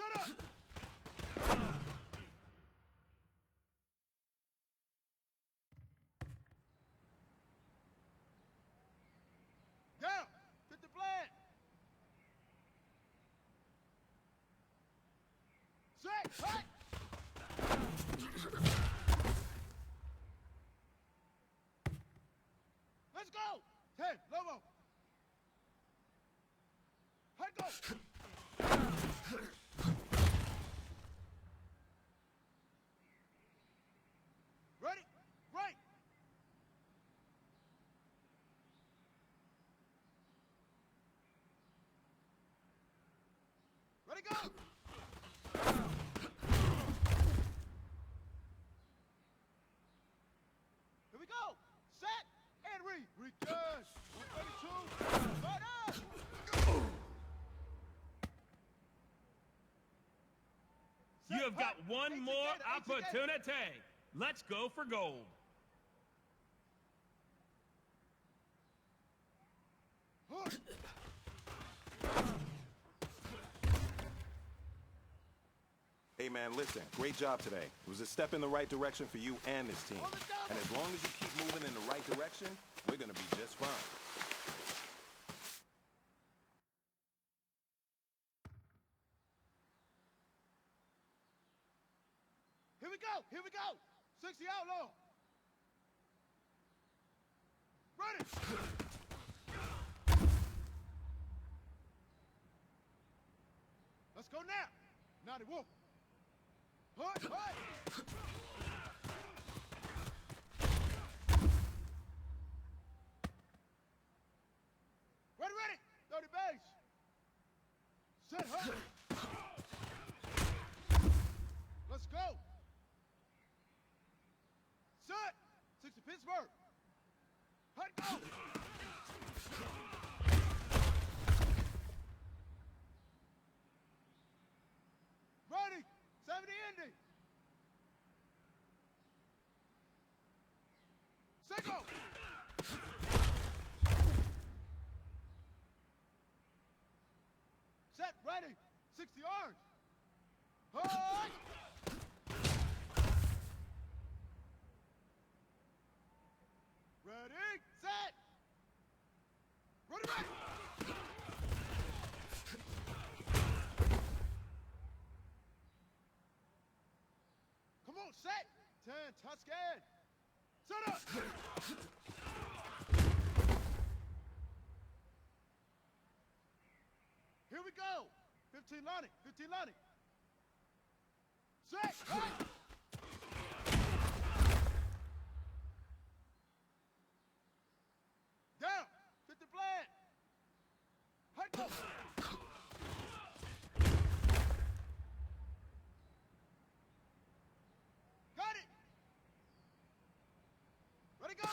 Set up! Down! Hit the plan! Set! Hut! Let's go! 10, Lobo! Hut, go! Ready? Right! Ready, go! Here we go! Set! And read! Return! 132! Right up! You have got one more opportunity. Let's go for gold. Hey man, listen, great job today. It was a step in the right direction for you and this team. And as long as you keep moving in the right direction, we're gonna be just fine. Here we go! Here we go! 60 outlaw! Ready! Let's go now! 91. Hut! Hut! Ready, ready! 30 base! Set, hut! Let's go! Set! 60 Pittsburgh! Hut, go! Ready! 70 Indy! Set, go! Set, ready! 60 orange! Hut! Ready, set! Ready, ready! Come on, set! 10, Tuscan! Set up! Here we go! 15 Lonnie, 15 Lonnie! Set! Right! Down! 50 plan! Hut, go! Got it! Ready, go!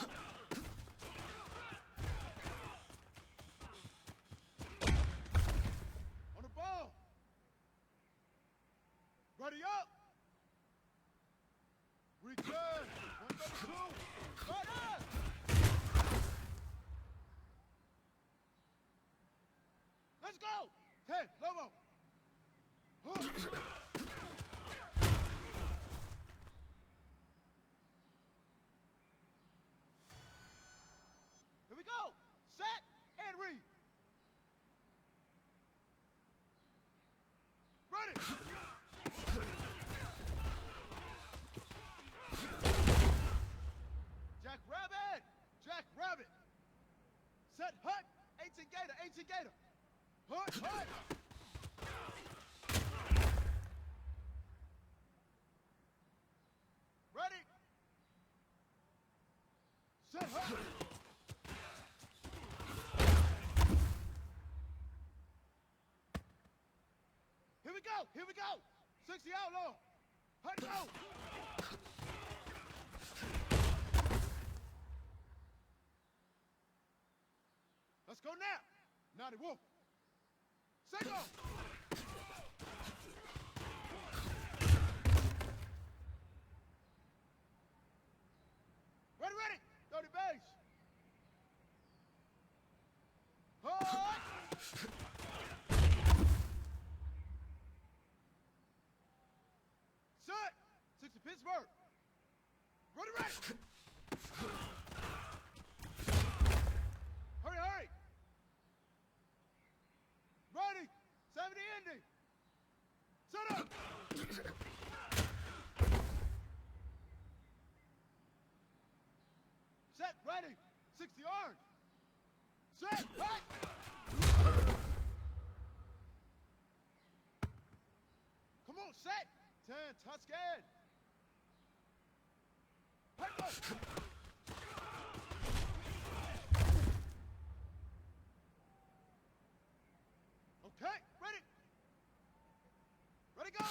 On the ball! Ready up! Return! 132! Right up! Let's go! 10, Lobo! Here we go! Set and read! Ready! Jack Rabbit! Jack Rabbit! Set hut! 18 Gator! 18 Gator! Hut! Hut! Ready? Set hut! Here we go! Here we go! 60 outlaw! Hut, go! Let's go now! 90 Wolf! Set, go! Ready, ready! 30 base! Hut! Pittsburgh. Ready, ready. Hurry, hurry. Ready. 70 Indy. Set up. Set, ready. 60 orange. Set, right. Come on, set. 10, Tuscan. Head go. Okay, ready. Ready, go.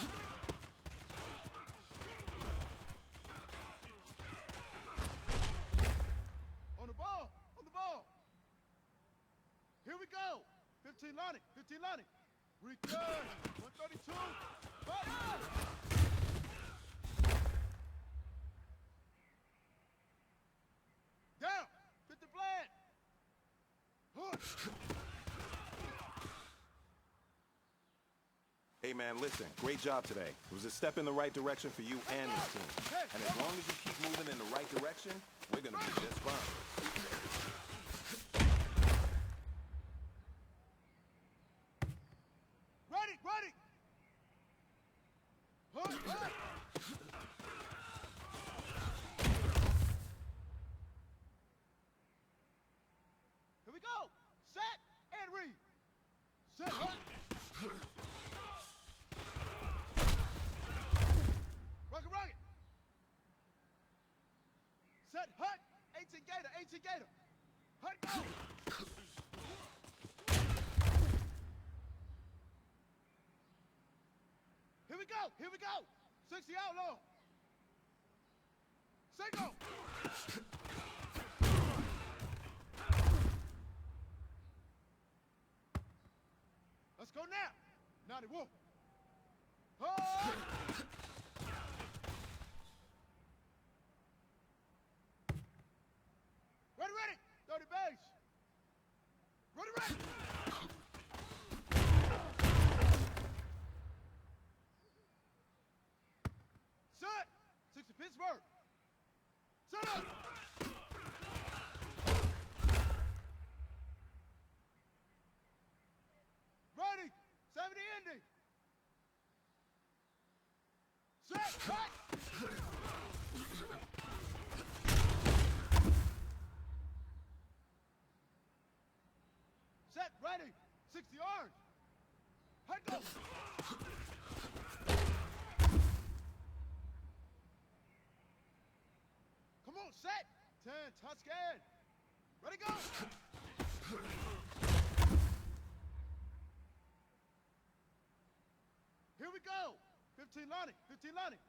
On the ball, on the ball. Here we go. 15 Lonnie, 15 Lonnie. Return, 132. Fire! Down, 50 Bland. Push. Hey man, listen, great job today. It was a step in the right direction for you and this team. And as long as you keep moving in the right direction, we're gonna be just fine. Ready, ready. Push, push. Here we go. Set and read. Set, hut. Rocket, rocket. Set, hut. 18 Gator, 18 Gator. Hut, go. Here we go, here we go. 60 outlaw. Single. Let's go now. 91. Oh! Ready, ready. 30 base. Ready, ready. Set. 60 Pittsburgh. Set up. Ready. 70 Indy. Set. Cut. Set. Ready. 60 orange. Head go. Come on, set. 10, Tuscan. Ready, go. Here we go. 15 Lonnie, 15 Lonnie.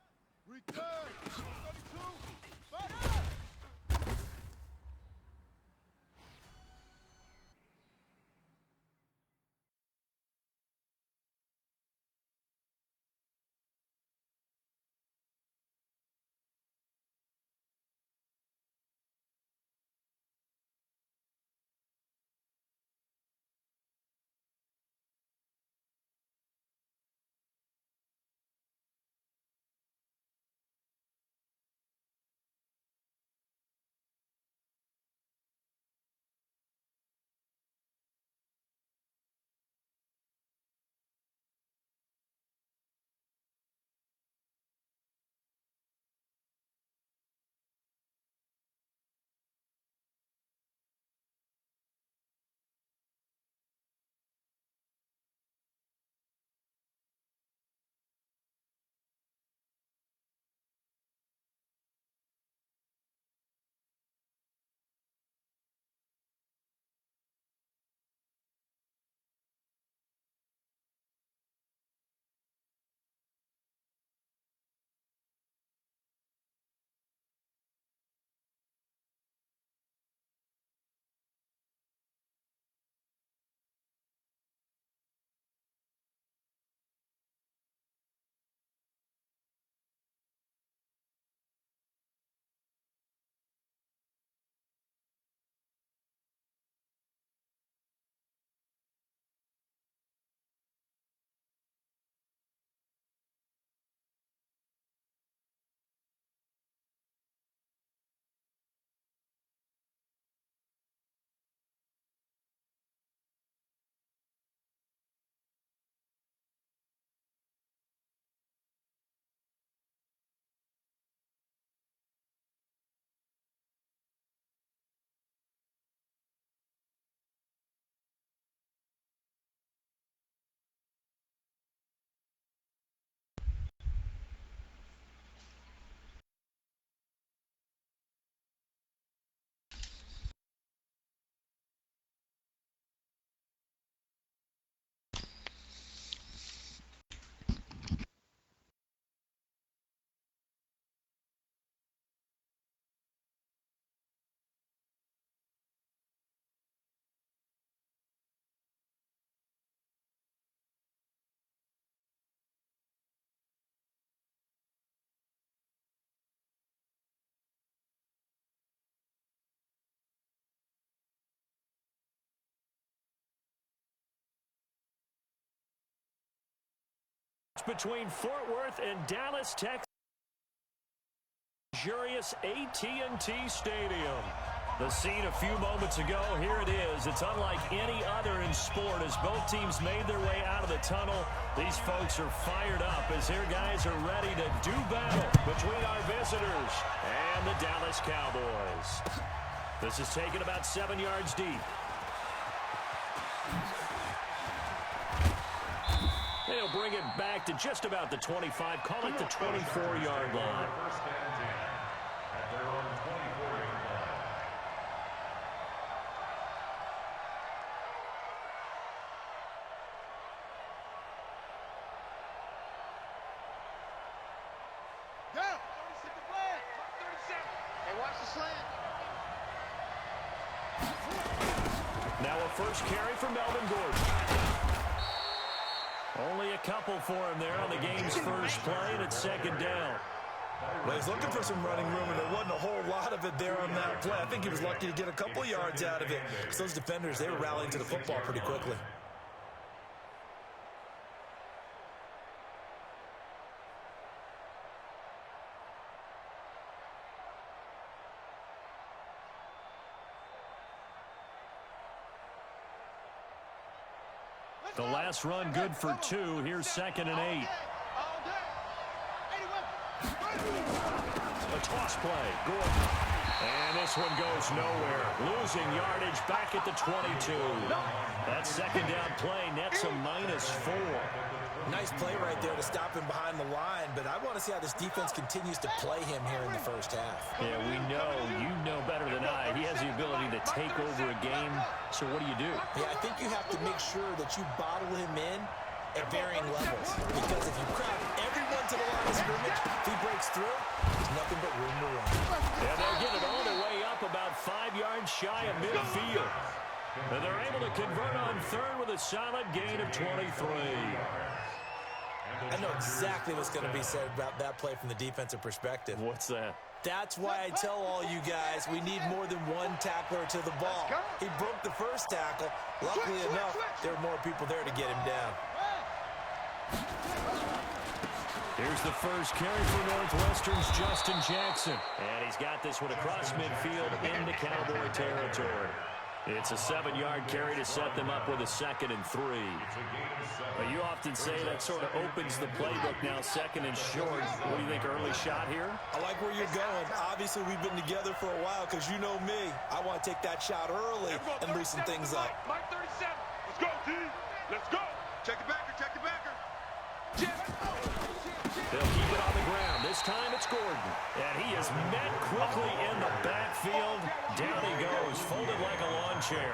Return. 32. Fire! between Fort Worth and Dallas, Texas. Luxurious AT&T Stadium. The scene a few moments ago, here it is. It's unlike any other in sport as both teams made their way out of the tunnel. These folks are fired up as their guys are ready to do battle between our visitors and the Dallas Cowboys. This is taken about 7 yards deep. They'll bring it back to just about the 25, call it the 24-yard line. Now a first carry for Melvin Gordon. Only a couple for him there on the game's first play, and it's second down. Well, he's looking for some running room, and there wasn't a whole lot of it there on that play. I think he was lucky to get a couple yards out of it. Because those defenders, they were rallying to the football pretty quickly. The last run good for 2. Here's 2nd and 8. A toss play. Gordon. And this one goes nowhere. Losing yardage back at the 22. That second down play nets a -4. Nice play right there to stop him behind the line, but I want to see how this defense continues to play him here in the first half. Yeah, we know. You know better than I. He has the ability to take over a game. So what do? Yeah, I think you have to make sure that you bottle him in at varying levels. Because if you crowd everyone to the line of scrimmage, if he breaks through, there's nothing but room to run. Yeah, they'll get it all the way up about 5 yards shy of midfield. And they're able to convert on third with a solid gain of 23. I know exactly what's going to be said about that play from the defensive perspective. What's that? That's why I tell all you guys we need more than one tackler to the ball. He broke the first tackle. Luckily enough, there were more people there to get him down. Here's the first carry for Northwestern's Justin Jackson. And he's got this one across midfield into Cowboy territory. It's a 7-yard carry to set them up with a 2nd and 3. But you often say that sort of opens the playbook now, 2nd and short. What do you think, early shot here? I like where you're going. Obviously, we've been together for a while because you know me. I want to take that shot early and loosen things up. Mike 37. Let's go, D. Let's go. Check the backer, check the backer. They'll keep it on the ground. This time it's Gordon. And he is met quickly in the backfield. Down he goes, folded like a lawn chair.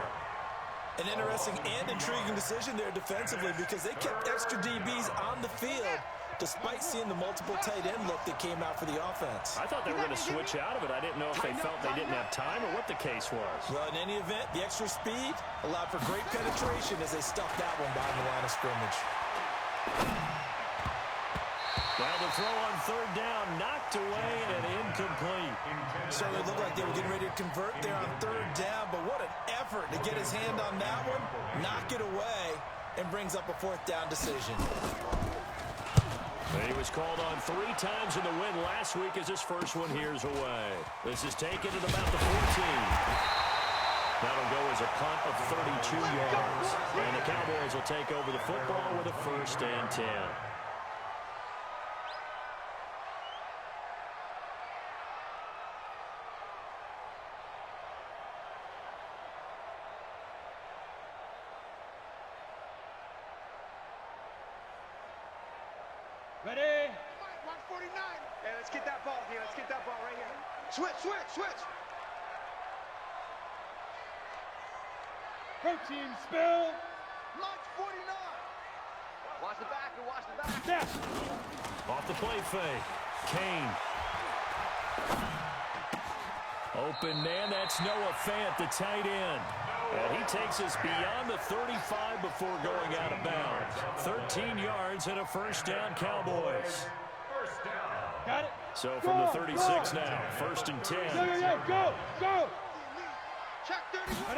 An interesting and intriguing decision there defensively because they kept extra DBs on the field despite seeing the multiple tight end look that came out for the offense. I thought they were going to switch out of it. I didn't know if they felt they didn't have time or what the case was. Well, in any event, the extra speed allowed for great penetration as they stuffed that one behind the line of scrimmage. Now the throw on third down, knocked away and incomplete. Certainly looked like they were getting ready to convert there on third down, but what an effort to get his hand on that one, knock it away, and brings up a 4th down decision. He was called on 3 times in the win last week as his first one here's away. This is taken at about the 14. That'll go as a punt of 32 yards. And the Cowboys will take over the football with a 1st and 10. Ready? Mark 49. Hey, let's get that ball here. Let's get that ball right here. Switch, switch, switch. Protein spill. Mark 49. Watch the back and watch the back. Yeah. Off the play fake. Kane. Open man. That's Noah Fant, the tight end. And he takes us beyond the 35 before going out of bounds. 13 yards and a 1st down, Cowboys. Got it. So from the 36 now, 1st and 10. Go, go. Check 31.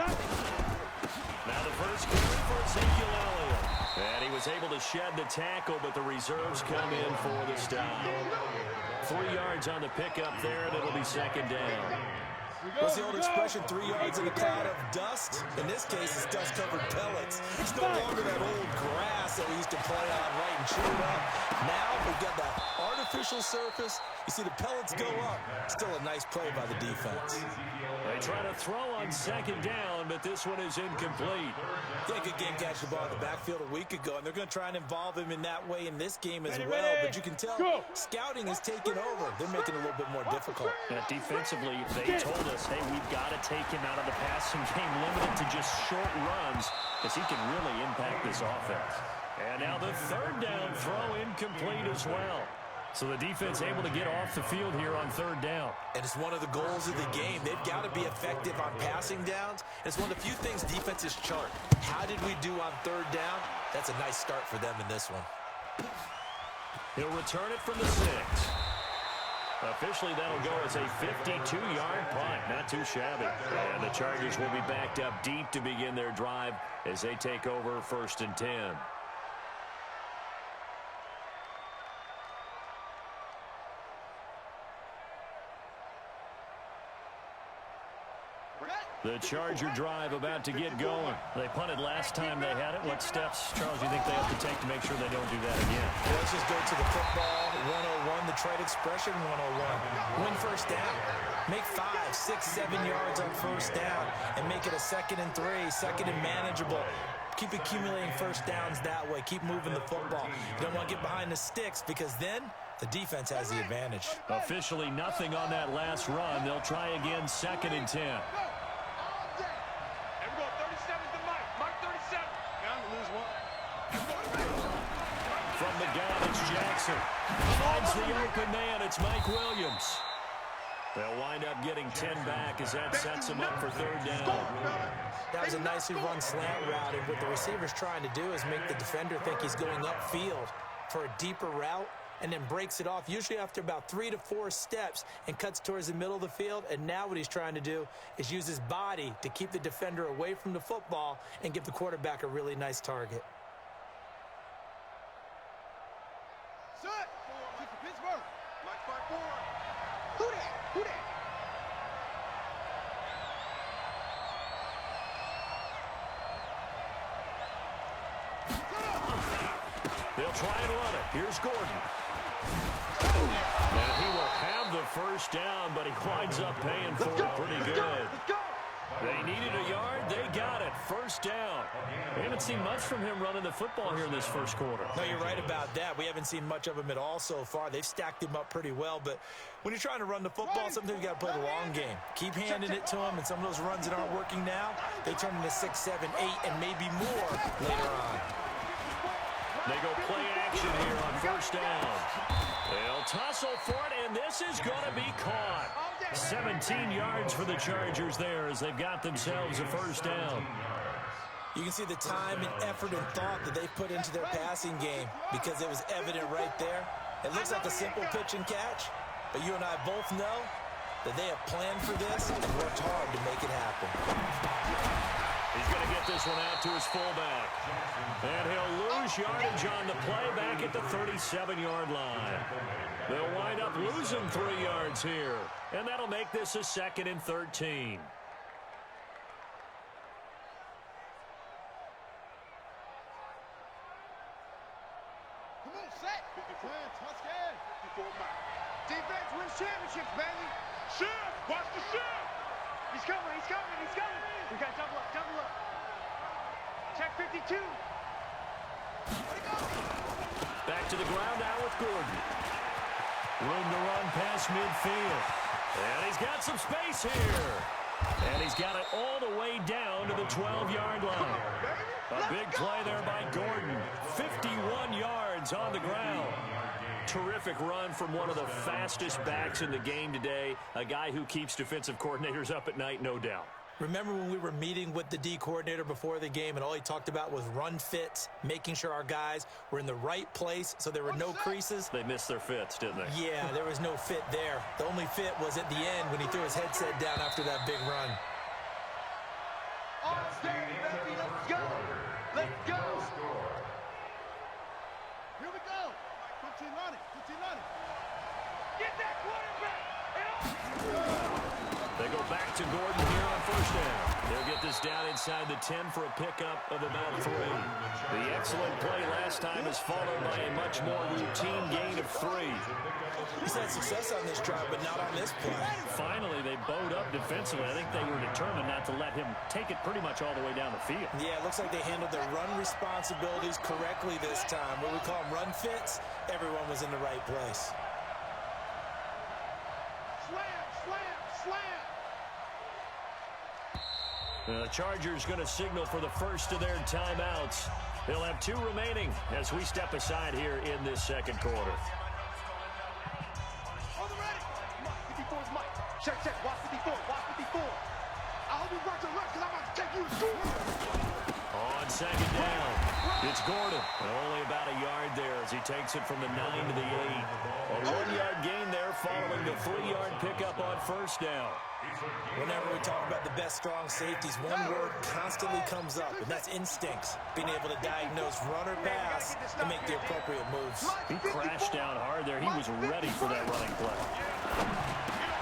Now the first carry for Ezekiel Elliott. And he was able to shed the tackle, but the reserves come in for the stop. 3 yards on the pickup there, and it'll be second down. What's the old expression, 3 yards in a cloud of dust? In this case, it's dust-covered pellets. It's no longer that old grass that we used to play on, right, and chew it up. Now we've got that artificial surface. You see the pellets go up. Still a nice play by the defense. They try to throw on second down, but this one is incomplete. Yeah, good game catching the ball in the backfield a week ago, and they're going to try and involve him in that way in this game as well. But you can tell scouting is taking over. They're making it a little bit more difficult. Defensively, they told us, hey, we've got to take him out of the passing game, limited to just short runs, because he can really impact this offense. And now the third down throw incomplete as well. So the defense able to get off the field here on third down. And it's one of the goals of the game. They've got to be effective on passing downs. It's one of the few things defenses chart. How did we do on third down? That's a nice start for them in this one. He'll return it from the 6. Officially, that'll go as a 52-yard punt. Not too shabby. And the Chargers will be backed up deep to begin their drive as they take over 1st and 10. The Charger drive about to get going. They punted last time they had it. What steps, Charles, do you think they have to take to make sure they don't do that again? Well, let's just go to the football 101, the trade expression 101. Win first down. Make 5, 6, 7 yards on first down and make it a 2nd and 3, 2nd and manageable. Keep accumulating first downs that way. Keep moving the football. You don't want to get behind the sticks because then the defense has the advantage. Officially nothing on that last run. They'll try again 2nd and 10. From the gun, it's Jackson. Finds the open man. It's Mike Williams. They'll wind up getting 10 back as that sets them up for third down. That was a nicely run slant route, and what the receiver's trying to do is make the defender think he's going upfield for a deeper route and then breaks it off, usually after about 3 to 4 steps, and cuts towards the middle of the field. And now what he's trying to do is use his body to keep the defender away from the football and give the quarterback a really nice target. Set. Kick for Pittsburgh. Mike 5-4. Who that? Who that? They'll try and run it. Here's Gordon. And he will have the first down, but he winds up paying for it pretty good. They needed a yard. They got it. First down. We haven't seen much from him running the football here in this first quarter. No, you're right about that. We haven't seen much of him at all so far. They've stacked him up pretty well, but when you're trying to run the football, sometimes you got to play the long game. Keep handing it to him, and some of those runs that aren't working now, they turn into 6, 7, 8, and maybe more later on. They go play action here on first down. They'll tussle for it, and this is going to be caught. 17 yards for the Chargers there as they've got themselves a first down. You can see the time and effort and thought that they put into their passing game because it was evident right there. It looks like a simple pitch and catch, but you and I both know that they have planned for this and worked hard to make it happen. He's going to get this one out to his fullback. And he'll lose yardage on the play back at the 37-yard line. They'll wind up losing 3 yards here. And that'll make this a 2nd and 13. Come on, set. 50-10, Tuscan. 54 miles. Defense wins championships, baby. Shift. Watch the shift. He's coming. He's coming. He's coming. We got double up. Double up. Check 52. Back to the ground now with Gordon. Room to run past midfield. And he's got some space here. And he's got it all the way down to the 12-yard line. A big play there by Gordon. 51 yards on the ground. Terrific run from one of the fastest backs in the game today. A guy who keeps defensive coordinators up at night, no doubt. Remember when we were meeting with the D coordinator before the game and all he talked about was run fits, making sure our guys were in the right place so there were no creases? They missed their fits, didn't they? Yeah, there was no fit there. The only fit was at the end when he threw his headset down after that big run. On stage, baby, let's go. Let's go. They go back to Gordon here on first down. They'll get this down inside the 10 for a pickup of about 3. The excellent play last time is followed by a much more routine gain of 3. He's had success on this drive, but not on this play. Finally, they bowed up defensively. I think they were determined not to let him take it pretty much all the way down the field. Yeah, it looks like they handled their run responsibilities correctly this time. What we call them run fits, everyone was in the right place. The Chargers going to signal for the first of their timeouts. They'll have 2 remaining as we step aside here in this second quarter. On the ready. 54 is Mike. Check, check. Watch 54. Watch 54. I hope you watch your left because I'm about to take you to school. On second down, it's Gordon. Only about a yard there as he takes it from the 9 to the 8. A 1-yard gain there following the 3-yard pickup on first down. Whenever we talk about the best strong safeties, one word constantly comes up, and that's instincts. Being able to diagnose run or pass and make the appropriate moves. He crashed down hard there. He was ready for that running play.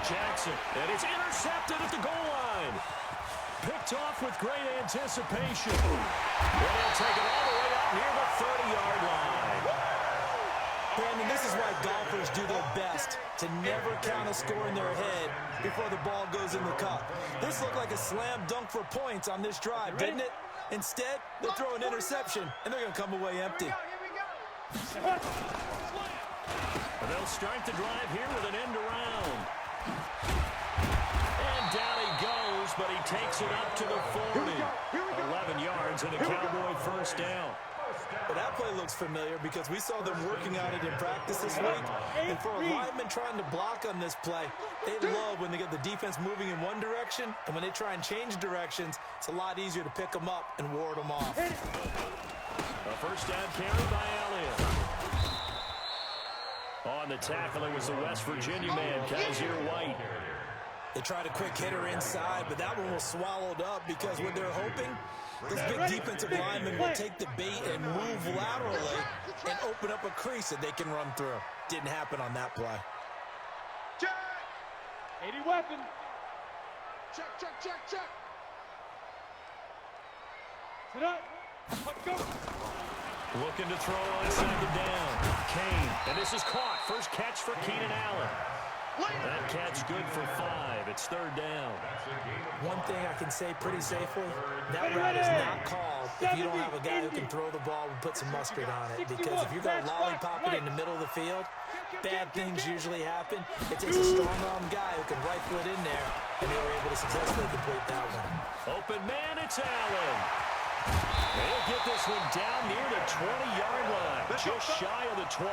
Jackson, and it's intercepted at the goal line. Picked off with great anticipation. And he'll take it all the way out near the 30-yard line. Brandon, this is why golfers do their best to never count a score in their head before the ball goes in the cup. This looked like a slam dunk for points on this drive, didn't it? Instead, they'll throw an interception, and they're going to come away empty. They'll start the drive here with an end around. And down he goes, but he takes it up to the 40. 11 yards and a Cowboy first down. Well, that play looks familiar because we saw them working on it in practice this week. And for a lineman trying to block on this play, they love when they get the defense moving in one direction, and when they try and change directions, it's a lot easier to pick them up and ward them off. A first down carry by Elliott. On the tackle, it was the West Virginia man, Kaiser White. They tried a quick hitter inside, but that one was swallowed up because what they're hoping, this big defensive lineman will take the bait and move laterally and open up a crease that they can run through. Didn't happen on that play. Check. 80 weapon. Check, check, check, check. Sit up. Let's go. Looking to throw on second down. Kane, and this is caught. First catch for Keenan Allen. That catch good for 5. It's third down. One thing I can say pretty safely, that route is not called if you don't have a guy who can throw the ball and put some mustard on it. Because if you're going to lollipop it in the middle of the field, bad things usually happen. It takes a strong-arm guy who can rifle it in there, and they were able to successfully complete that one. Open man, it's Allen. They'll get this one down near the 20-yard line, just shy of the 20.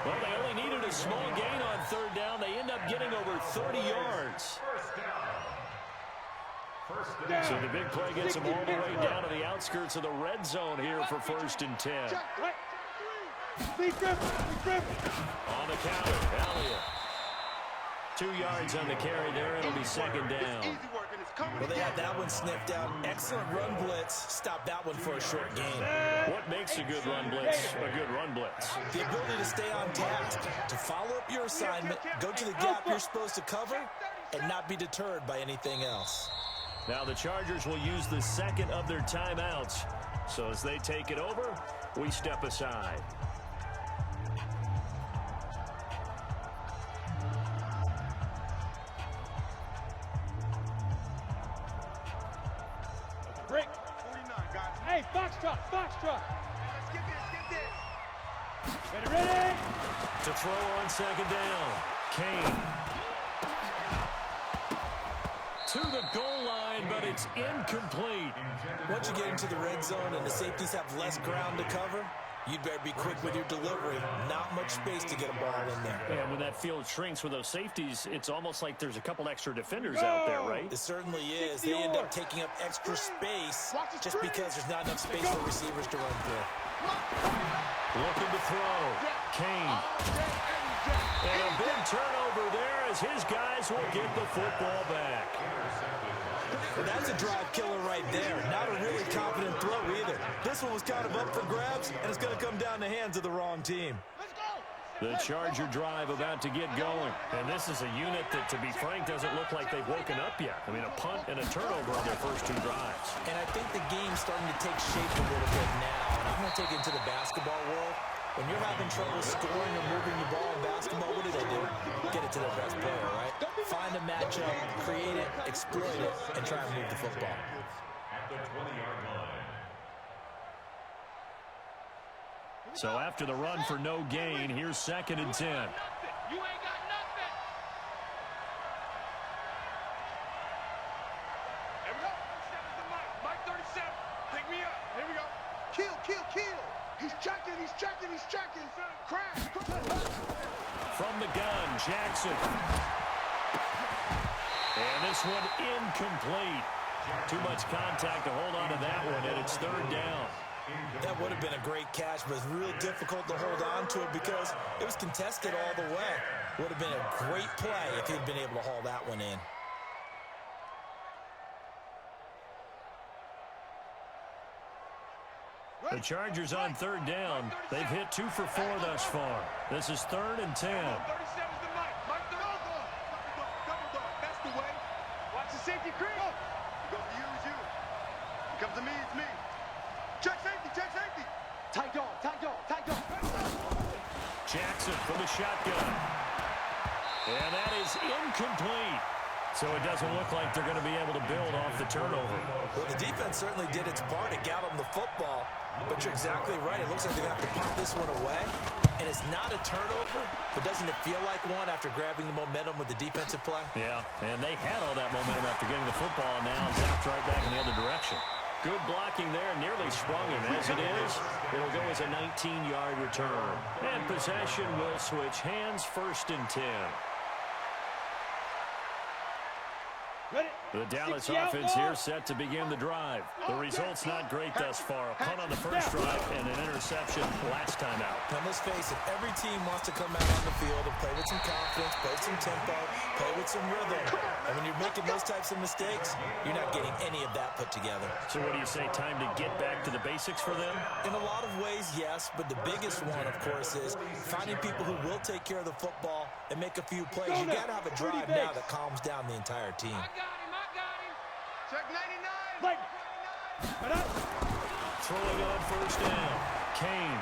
Well, they only needed a small gain on third down. They end up getting over 30 yards. So the big play gets them all the way down to the outskirts of the red zone here for first and 10. On the counter, Elliott. 2 yards on the carry there. It'll be second down. Well, they had that one sniffed out. Excellent run blitz. Stop that one for a short gain. What makes a good run blitz a good run blitz? The ability to stay on task, to follow up your assignment, go to the gap you're supposed to cover, and not be deterred by anything else. Now the Chargers will use the second of their timeouts. So as they take it over, we step aside. Break. 49, guys. Hey, Foxtrot, Foxtrot. Let's get this. Ready. To throw on second down, Kane. To the goal line, but it's incomplete. Once you get into the red zone and the safeties have less ground to cover, you'd better be quick with your delivery. Not much space to get a ball in there. And when that field shrinks with those safeties, it's almost like there's a couple extra defenders out there, right? It certainly is. They end up taking up extra space just because there's not enough space for receivers to run through. Looking to throw. Kane. And a big turnover there as his guys will get the football back. Well, that's a drive killer right there. Not a really confident throw either. This one was kind of up for grabs, and it's going to come down the hands of the wrong team. Let's go. The Charger drive about to get going. And this is a unit that, to be frank, doesn't look like they've woken up yet. I mean, a punt and a turnover on their first 2 drives. And I think the game's starting to take shape a little bit now. And I'm going to take it into the basketball world. When you're having trouble scoring or moving the ball in basketball, what do? Get it to their best player, right? Find a matchup, create it, exploit it, and try and move the football. At the 20-yard line. So after the run for no gain, here's 2nd and 10. You ain't got nothing. Here we go. 37's the mic. Mike 37. Pick me up. Here we go. Kill, kill, kill. He's checking, he's checking, he's checking. Crash. From the gun, Jackson. And this one incomplete. Too much contact to hold on to that one, and it's 3rd down. That would have been a great catch, but it's real difficult to hold on to it because it was contested all the way. Would have been a great play if he'd been able to haul that one in. The Chargers on 3rd down. They've hit 2 for 4 thus far. This is 3rd and 10. 37's the mic. Mike 30. Double dog. That's the way. Watch the safety creep. Go to you, it's you. It comes to me, it's me. Check safety, check safety. Tight dog, tight dog, tight dog. Jackson for the shotgun. And that is incomplete. So it doesn't look like they're going to be able to build off the turnover. Well, the defense certainly did its part. It got them the football. But you're exactly right. It looks like they're going to have to punt this one away. And it's not a turnover, but doesn't it feel like one after grabbing the momentum with the defensive play? Yeah, and they had all that momentum after getting the football, and now zapped right back in the other direction. Good blocking there, nearly sprung him. As it is, it'll go as a 19-yard return. And possession will switch hands, 1st and 10. The Dallas offense here set to begin the drive. The result's not great thus far. A punt on the first drive and an interception last time out. Now, let's face it, every team wants to come out on the field and play with some confidence, play with some tempo, play with some rhythm. And when you're making those types of mistakes, you're not getting any of that put together. So what do you say, time to get back to the basics for them? In a lot of ways, yes, but the biggest one, of course, is finding people who will take care of the football and make a few plays. You got to have a drive now that calms down the entire team. I got him. Check 99. Throwing on 1st down. Kane.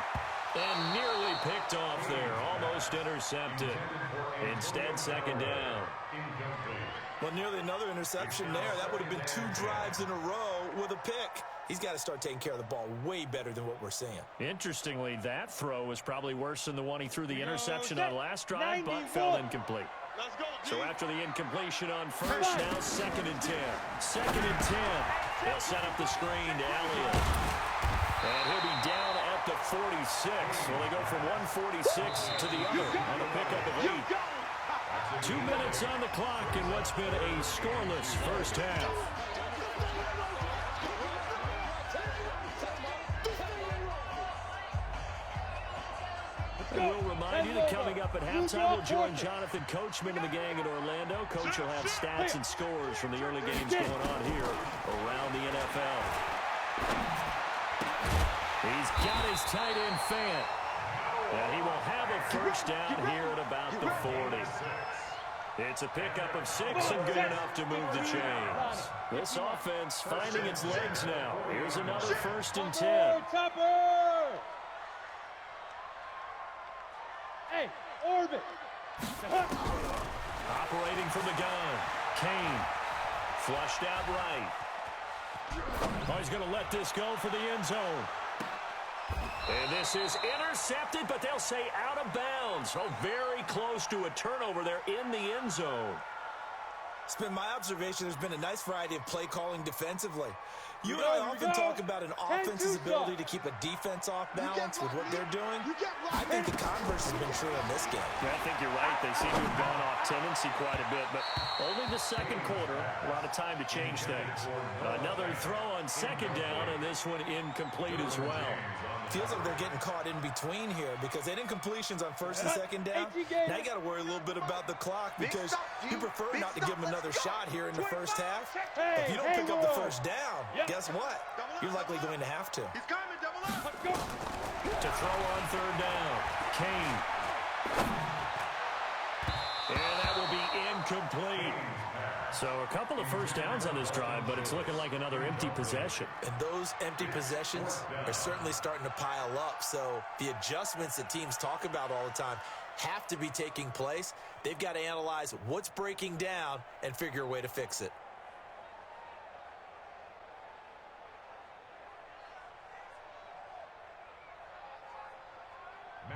And nearly picked off there. Almost intercepted. Instead, 2nd down. Well, nearly another interception there. That would have been 2 drives in a row with a pick. He's got to start taking care of the ball way better than what we're seeing. Interestingly, that throw was probably worse than the one he threw the interception on last drive, but fell incomplete. Let's go, So after the incompletion on 1st, now 2nd and 10. 2nd and 10. They'll set up the screen to Elliott. And he'll be down at the 46. Well, they go from 146 to the other on a pickup of 8. 2 minutes on the clock in what's been a scoreless first half. And we'll remind you that coming up at halftime, we'll join Jonathan Coachman and the gang in Orlando. Coach will have stats and scores from the early games going on here around the NFL. He's got his tight end Fant. And he will have a first down here at about the 40. It's a pickup of 6 and good enough to move the chains. This offense finding its legs now. Here's another 1st and 10. Hey, orbit. Operating from the gun. Kane. Flushed out right. Oh, he's going to let this go for the end zone. And this is intercepted, but they'll say out of bounds. Oh, very close to a turnover there in the end zone. It's been my observation there's been a nice variety of play calling defensively. You and I often talk about an offense's ability to keep a defense off balance with what they're doing. I think the converse has been true in this game. Yeah, I think you're right. They seem to have gone off tendency quite a bit, but only the second quarter. A lot of time to change things. Another throw on 2nd down, and this one incomplete as well. Feels like they're getting caught in between here because they didn't completions on 1st and 2nd down. Now you got to worry a little bit about the clock because you prefer not to give them another shot here in the first half. If you don't pick up the first down, guess what? You're likely going to have to. He's coming, double up. Let's go. To throw on 3rd down. Kane And that will be incomplete. So a couple of first downs on this drive, but it's looking like another empty possession. And those empty possessions are certainly starting to pile up. So the adjustments that teams talk about all the time have to be taking place. They've got to analyze what's breaking down and figure a way to fix it.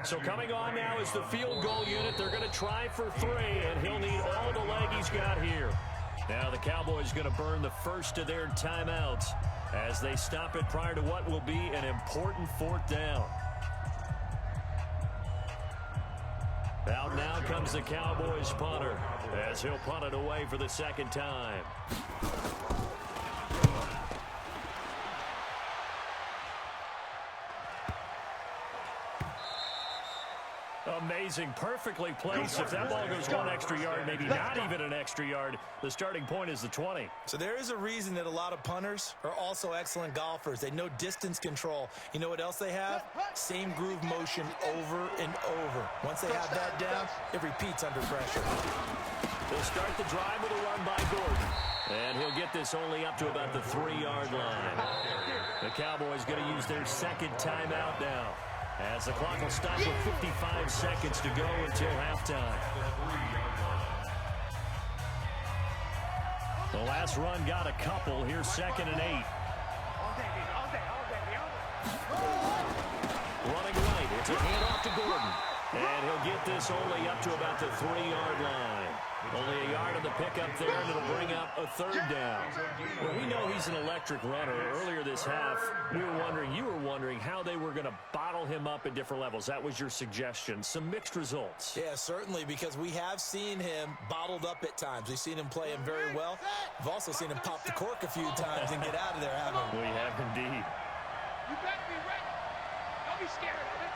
So coming on now is the field goal unit. They're going to try for 3, and he'll need all the leg he's got here. Now the Cowboys going to burn the first of their timeouts as they stop it prior to what will be an important 4th down. Out now comes the Cowboys punter as he'll punt it away for the 2nd time. Amazing, perfectly placed. If that ball goes 1 extra yard, maybe not even an extra yard, the starting point is the 20. So there is a reason that a lot of punters are also excellent golfers. They know distance control. You know what else they have? Same groove motion over and over. Once they have that down, it repeats under pressure. They'll start the drive with a run by Gordon. And he'll get this only up to about the 3-yard line. The Cowboys going to use their 2nd timeout now, as the clock will stop with 55 seconds to go until halftime. The last run got a couple. Here's 2nd and 8. Running right. It's a handoff to Gordon. And he'll get this only up to about the 3-yard line. Only a yard on the pickup there, and it'll bring up a 3rd down. Well, we know he's an electric runner. Earlier this half, you were wondering how they were going to bottle him up at different levels. That was your suggestion. Some mixed results. Yeah, certainly, because we have seen him bottled up at times. We've seen him play him very well. We've also seen him pop the cork a few times and get out of there, haven't we? We have indeed. You better be ready. Don't be scared of it.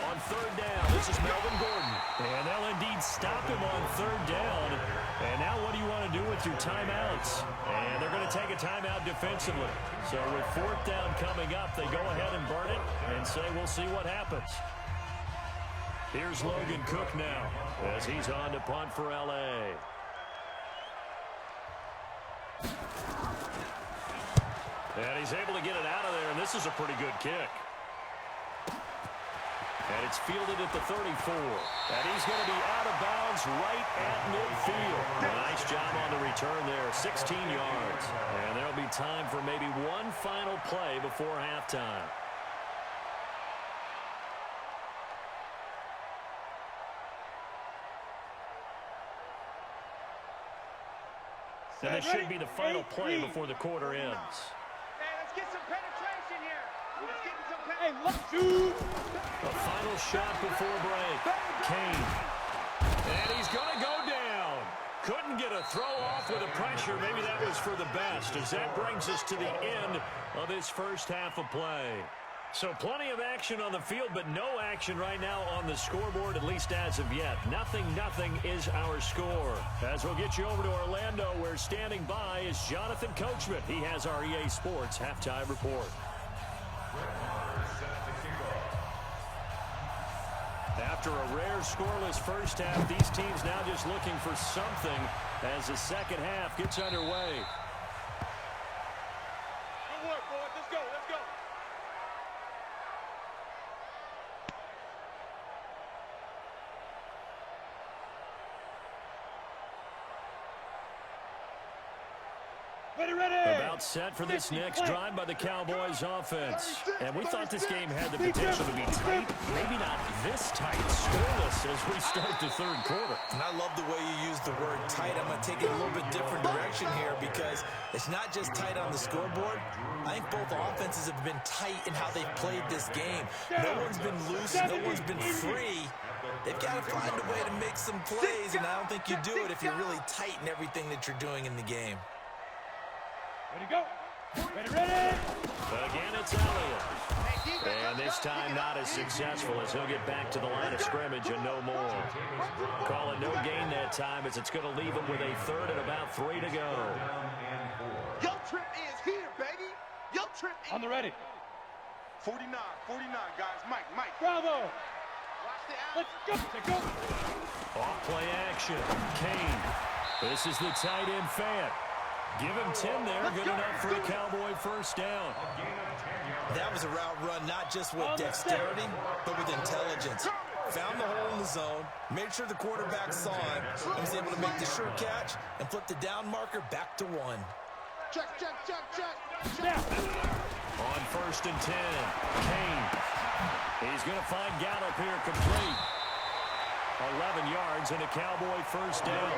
On 3rd down, this is Melvin Gordon. And they'll indeed stop him on 3rd down. And now what do you want to do with your timeouts? And they're going to take a timeout defensively. So with 4th down coming up, they go ahead and burn it and say we'll see what happens. Here's Logan Cook now as he's on to punt for L.A. And he's able to get it out of there, and this is a pretty good kick. And it's fielded at the 34. And he's going to be out of bounds right at midfield. Nice job on the return there, 16 yards. And there'll be time for maybe one final play before halftime. And this should be the final play before the quarter ends. Hey, let's get some penetration here. Let's get some penetration. Hey, let's shoot. A final shot before break. Kane. And he's going to go down. Couldn't get a throw off with the pressure. Maybe that was for the best, as that brings us to the end of this first half of play. So plenty of action on the field, but no action right now on the scoreboard, at least as of yet. 0-0 is our score. As we'll get you over to Orlando, where standing by is Jonathan Coachman. He has our EA Sports halftime report. After a rare scoreless first half, these teams now just looking for something as the second half gets underway. Good work, boys. Let's go. Let's go. Ready. About set for this next drive by the Cowboys offense. And we thought this game had the potential to be tight, maybe not this tight, scoreless as we start the third quarter. And I love the way you use the word tight. I'm going to take it a little bit different direction here because it's not just tight on the scoreboard. I think both offenses have been tight in how they've played this game. No one's been loose. No one's been free. They've got to find a way to make some plays, and I don't think you do it if you're really tight in everything that you're doing in the game. Ready, go. Ready. Again, it's Elliott. And this time not as successful as he'll get back to the line of scrimmage and no more. Call it no gain that time as it's going to leave him with a third and about 3 to go. Yo trip is here, baby. Yo trip is On the ready. 49, guys. Mike. Bravo. Let's go. Let's go. Off play action. Kane. This is the tight end Fant. Give him 10 there. Good enough for a Cowboy first down. That was a route run not just with dexterity, but with intelligence. Found the hole in the zone, made sure the quarterback saw him, and was able to make the sure catch and flip the down marker back to 1. Check. On first and 10, Kane. He's going to find Gallup here complete. 11 yards and a Cowboy first down.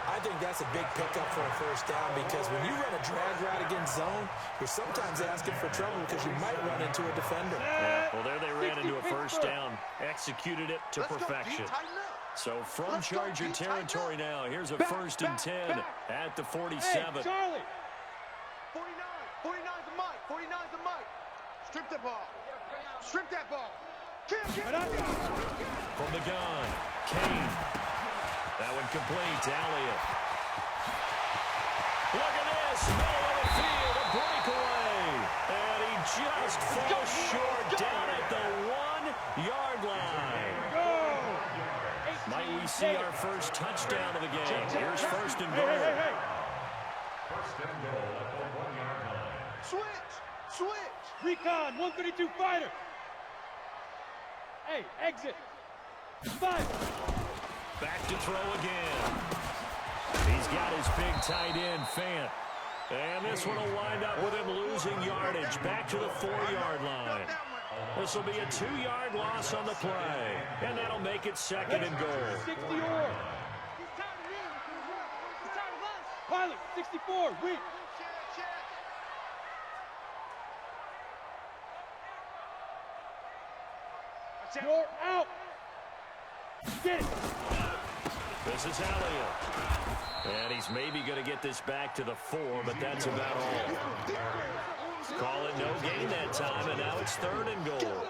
I think that's a big pickup for a first down because when you run a drag route against zone, you're sometimes asking for trouble because you might run into a defender. Yeah, well, there they ran into a first down. Executed it to perfection. So from Charger territory now, here's a first and 10 at the 47. Hey, Charlie. 49's the mic. 49's the mic. Strip the ball. Strip that ball. From the gun, Kane. That one complete to Elliott. Look at this. Middle of the field, a breakaway. And he just falls short down at the 1-yard line. Might we see our first touchdown of the game? Here's first and goal. Hey. First and goal at the 1-yard line. Switch. Recon, 132 fighter. Hey, exit. 5. Back to throw again. He's got his big tight end, Fant. And this one will wind up with him losing yardage back to the 4-yard line. This will be a 2-yard loss on the play. And that'll make it second and goal. 60 or. He's tired of me. He's tired of us. Pilot, 64, weak. You're out. Get it. This is Elliott. And he's maybe going to get this back to the 4, but that's about all. Call it no gain that time, and now it's third and goal.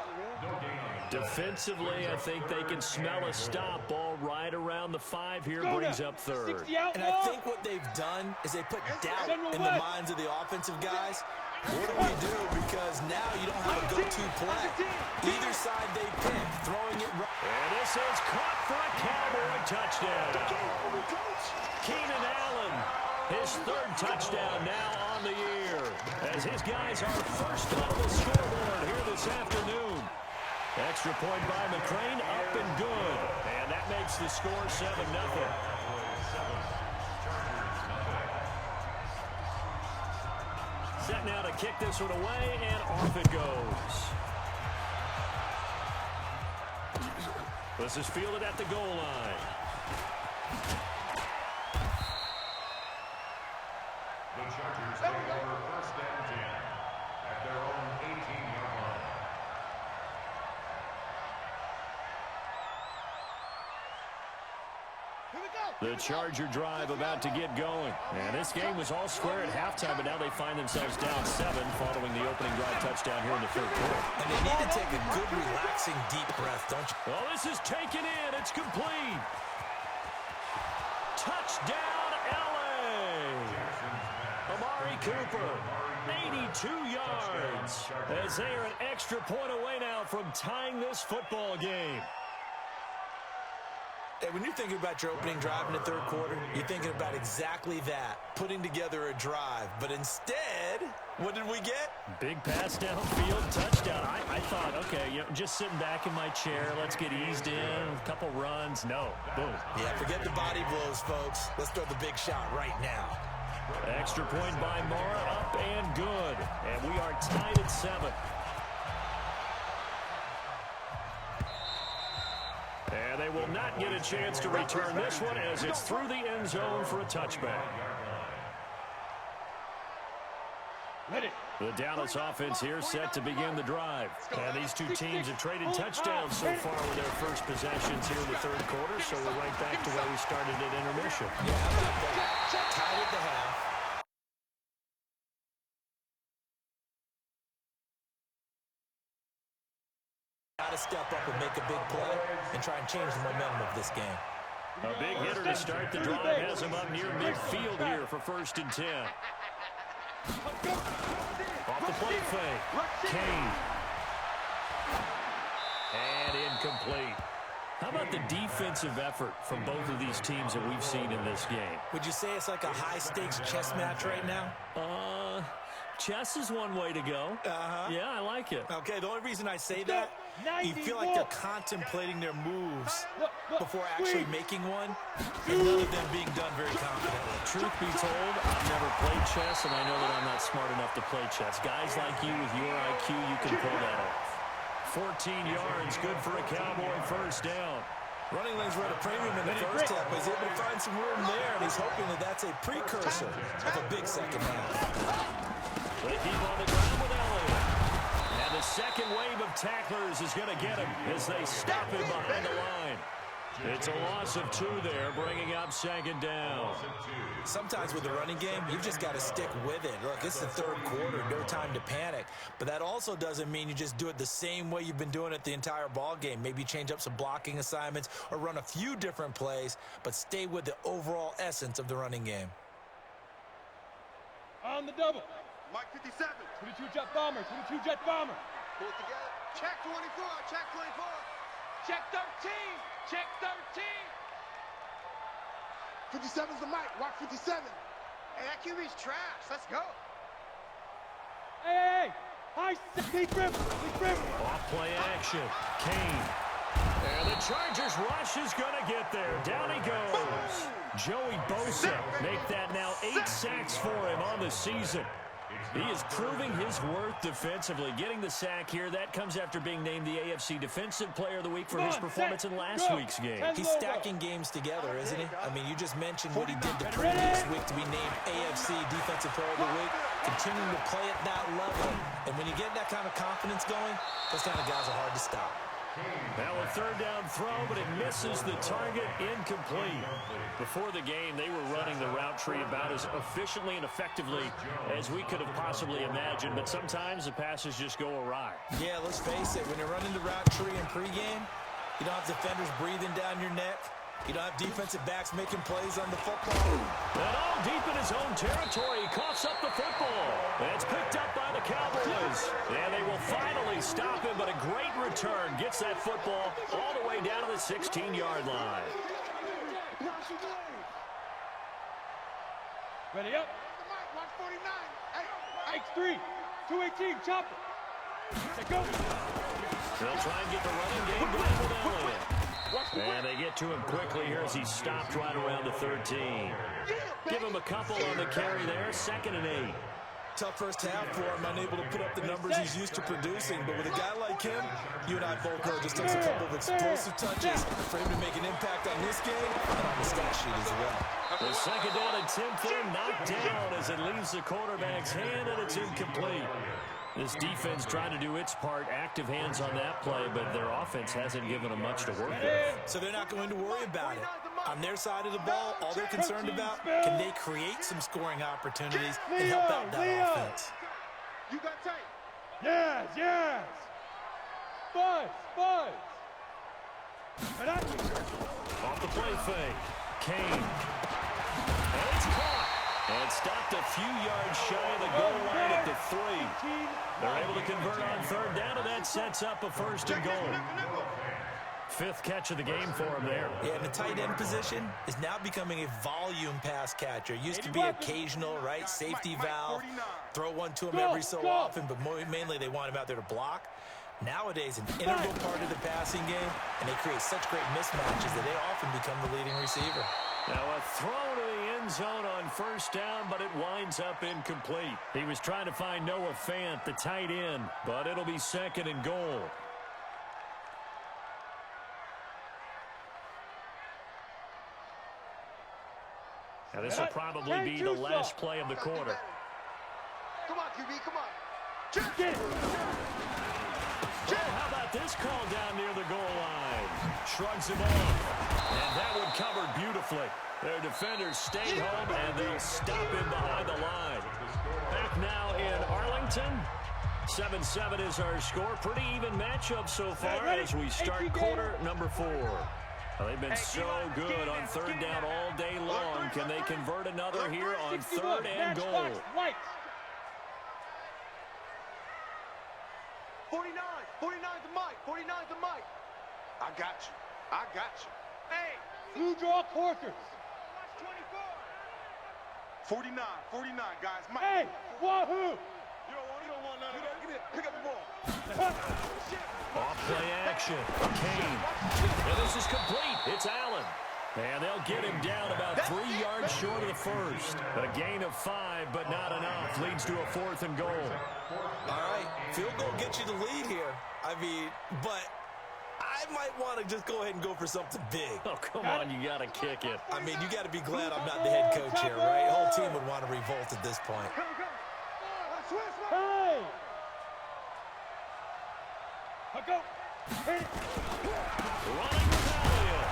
Defensively, I think they can smell a stop. Ball right around the 5 here, brings up third. And I think what they've done is they put doubt in the minds of the offensive guys. What do we do? Because now you don't have a go-to play. Either side they pick, throwing it right. And this is caught for a Cowboy touchdown. Keenan Allen, his third touchdown now on the year, as his guys are first on the scoreboard here this afternoon. Extra point by McCrane, up and good. And that makes the score 7-0. Set now to kick this one away, and off it goes. This is fielded at the goal line. The Chargers take over first and 10 at their own 18-yard line. The Charger drive about to get going. And this game was all square at halftime, but now they find themselves down 7 following the opening drive touchdown here in the third quarter. And they need to take a good, relaxing, deep breath, don't you? Well, this is taken in. It's complete. Touchdown, L.A. Amari Cooper, 82 yards, as they are an extra point away now from tying this football game. Hey, when you're thinking about your opening drive in the third quarter, you're thinking about exactly that, putting together a drive. But instead, what did we get? Big pass downfield, touchdown. I thought, okay, just sitting back in my chair, let's get eased in, a couple runs. No, boom. Yeah, forget the body blows, folks. Let's throw the big shot right now. Extra point by Mora, up and good. And we are tied at 7. And they will not get a chance to return this one as it's through the end zone for a touchback. The Dallas offense here set to begin the drive. And these two teams have traded touchdowns so far with their first possessions here in the third quarter, so we're right back to where we started at intermission. Yeah, how about that? Tied at the half. Got to step up and make a big play and try and change the momentum of this game. A big hitter to start the drive has him up near midfield here for first and 10. Off the play fake. Kane. And incomplete. How about the defensive effort from both of these teams that we've seen in this game? Would you say it's like a high-stakes chess match right now? Chess is one way to go. Yeah, I like it. Okay, the only reason I say that, you feel like they're contemplating their moves before actually making one, and none of them being done very confidently. Truth be told, I've never played chess, and I know that I'm not smart enough to play chess. Guys like you with your IQ, you can pull that off. 14 yards, good for a Cowboy first down. Running lanes were at a premium in the first half, but he's able to find some room there, and he's hoping that that's a precursor of a big second half. They keep on the ground with Elliott. And the second wave of tacklers is going to get him as they stop him behind the line. It's a loss of 2 there, bringing up second down. Sometimes with the running game, you've just got to stick with it. Look, it's the third quarter, no time to panic. But that also doesn't mean you just do it the same way you've been doing it the entire ball game. Maybe change up some blocking assignments or run a few different plays, but stay with the overall essence of the running game. On the double. Mike 57. 22 jet bomber. 22 jet bomber. Pull it together. Check 24. Check 24. Check 13. Check 13. 57's the mic. Watch 57. Hey, that QB's trash. Let's go. Hey. High. He dribble. Off play action. Kane. And the Chargers rush is going to get there. Down he goes. Joey Bosa make that now 8 sacks for him on the season. He is proving his worth defensively. Getting the sack here, that comes after being named the AFC Defensive Player of the Week for his performance in last week's game. He's stacking games together, isn't he? I mean, you just mentioned what he did the previous week to be named AFC Defensive Player of the Week. Continuing to play at that level. And when you get that kind of confidence going, those kind of guys are hard to stop. Now a third down throw, but it misses the target, incomplete. Before the game, they were running the route tree about as efficiently and effectively as we could have possibly imagined, but sometimes the passes just go awry. Yeah, let's face it, when you're running the route tree in pregame, you don't have defenders breathing down your neck. You don't have defensive backs making plays on the football. And all deep in his own territory, he coughs up the football. It's picked up by the Cowboys. And they will finally stop him, but a great return gets that football all the way down to the 16-yard line. Ready up. Watch 49. X3. 218. Chopper. Let's go. They'll try and get the running game going with Elliott. And they get to him quickly here as he's stopped right around the 13. Give him a couple on the carry there. 2nd and 8. Tough first half for him, unable to put up the numbers he's used to producing. But with a guy like him, you and I both know it just takes a couple of explosive touches for him to make an impact on this game and on the stat sheet as well. The second down and 10th there, knocked down as it leaves the quarterback's hand, and it's incomplete. This defense trying to do its part, active hands on that play, but their offense hasn't given them much to work with. So they're not going to worry about it. On their side of the ball, all they're concerned about, can they create some scoring opportunities and help out that offense? You got tape. Yes. Buzz. Off the play fake. Kane. And it's caught. And stopped a few yards shy of the goal line at the 3. They're able to convert on third down, and that sets up a 1st and goal. 5th catch of the game for him there. Yeah, and the tight end position is now becoming a volume pass catcher. Used to be occasional, right? Safety valve. Throw one to him every so often, but mainly they want him out there to block. Nowadays, an integral part of the passing game, and they create such great mismatches that they often become the leading receiver. Now a throw to the end zone on 1st down, but it winds up incomplete. He was trying to find Noah Fant, the tight end, but it'll be 2nd and goal. Now this will probably be the last play of the quarter. Come on, QB, come on. Check it. How about this call down near the goal line? Shrugs him off. And that one covered beautifully. Their defenders stayed home, and they'll stop him behind the line. Back now in Arlington. 7-7 is our score. Pretty even matchup so far as we start quarter number 4. Well, they've been so good on third down all day long. Can they convert another here on 3rd and goal? 49. 49's the mic. 49's the mic. I got you. I got you. Hey, blue draw quarters. Watch 24. 49, guys. Mike. Hey, wahoo! You don't want none of that. Get it. Pick up the ball. Off play action. Kane. And this is complete. It's Allen. And they'll get him down about 3 yards short of the first. A gain of 5, but not enough. Leads to a 4th and goal. All right, field goal gets you the lead here. I mean, but I might want to just go ahead and go for something big. Oh, come on, you got to kick it. I mean, you got to be glad I'm not the head coach here, right? The whole team would want to revolt at this point. Hey! Go. Running with Elliott.